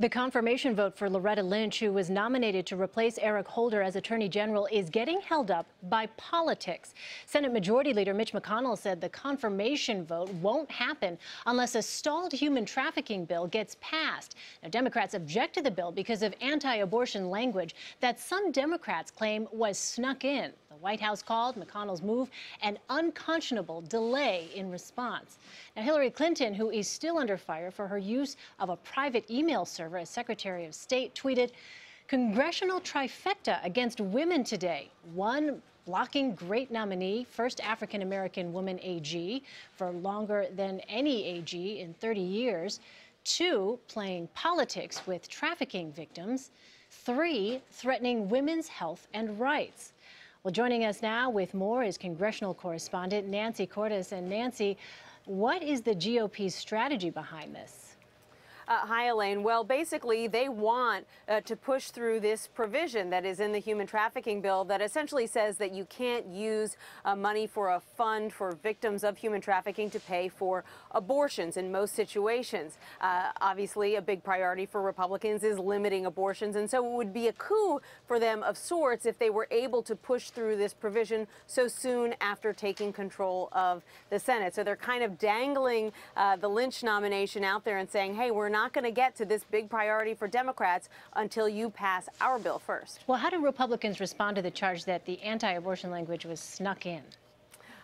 The confirmation vote for Loretta Lynch, who was nominated to replace Eric Holder as Attorney General, is getting held up by politics. Senate Majority Leader Mitch McConnell said the confirmation vote won't happen unless a stalled human trafficking bill gets passed. Now, Democrats object to the bill because of anti-abortion language that some Democrats claim was snuck in. The White House called McConnell's move an unconscionable delay in response. Now, Hillary Clinton, who is still under fire for her use of a private email server as Secretary of State, tweeted, "Congressional trifecta against women today. One, blocking great nominee, first African-American woman AG for longer than any AG in 30 years. Two, playing politics with trafficking victims. Three, threatening women's health and rights." Well, joining us now with more is congressional correspondent Nancy Cordes. And Nancy, what is the GOP's strategy behind this? Hi, Elaine. Well, basically, they want to push through this provision that is in the human trafficking bill that essentially says that you can't use money for a fund for victims of human trafficking to pay for abortions in most situations. Obviously, a big priority for Republicans is limiting abortions, and so it would be a coup for them of sorts if they were able to push through this provision so soon after taking control of the Senate. So they're kind of dangling the Lynch nomination out there and saying, hey, we're not going to get to this big priority for Democrats until you pass our bill first. Well, how do Republicans respond to the charge that the anti-abortion language was snuck in?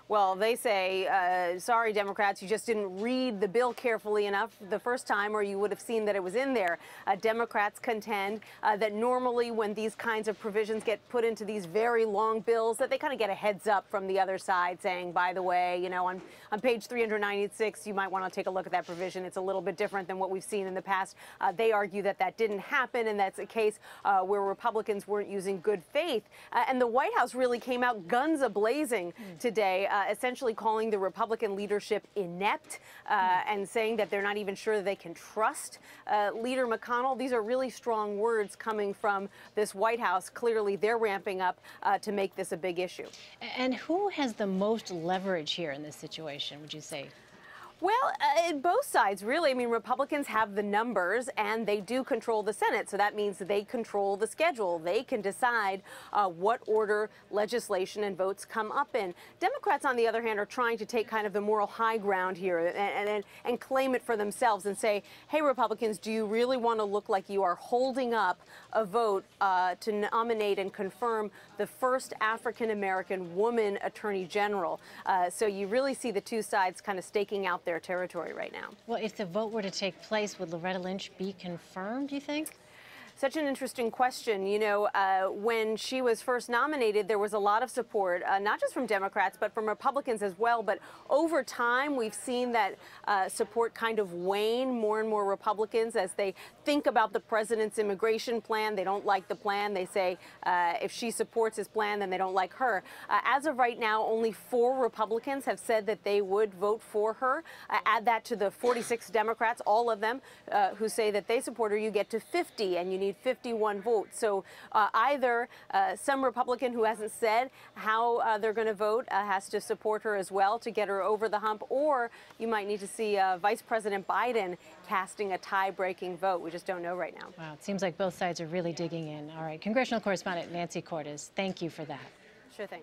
Well, they say, sorry, Democrats, you just didn't read the bill carefully enough the first time, or you would have seen that it was in there. Democrats contend that normally when these kinds of provisions get put into these very long bills, that they kind of get a heads up from the other side saying, by the way, you know, on page 396, you might want to take a look at that provision. It's a little bit different than what we've seen in the past. They argue that that didn't happen, and that's a case where Republicans weren't using good faith. And the White House really came out guns a-blazing today, essentially calling the Republican leadership inept and saying that they're not even sure that they can trust Leader McConnell. These are really strong words coming from this White House. Clearly, they're ramping up to make this a big issue. And who has the most leverage here in this situation, would you say? Well, both sides, really. I mean, Republicans have the numbers, and they do control the Senate. So that means they control the schedule. They can decide what order legislation and votes come up in. Democrats, on the other hand, are trying to take kind of the moral high ground here and claim it for themselves and say, hey, Republicans, do you really want to look like you are holding up a vote to nominate and confirm the first African-American woman attorney general? So you really see the two sides kind of staking out their territory right now. Well, if the vote were to take place, would Loretta Lynch be confirmed, do you think? Such an interesting question. You know, when she was first nominated, there was a lot of support, not just from Democrats, but from Republicans as well. But over time, we've seen that support kind of wane. More and more Republicans, as they think about the president's immigration plan, they don't like the plan. They say if she supports his plan, then they don't like her. As of right now, only 4 Republicans have said that they would vote for her. Add that to the 46 Democrats, all of them, who say that they support her, you get to 50, and you need 51 votes. So either some Republican who hasn't said how they're going to vote has to support her as well to get her over the hump, or you might need to see Vice President Biden casting a tie-breaking vote. We just don't know right now. Wow, it seems like both sides are really digging in. All right, congressional correspondent Nancy Cordes, thank you for that. Sure thing.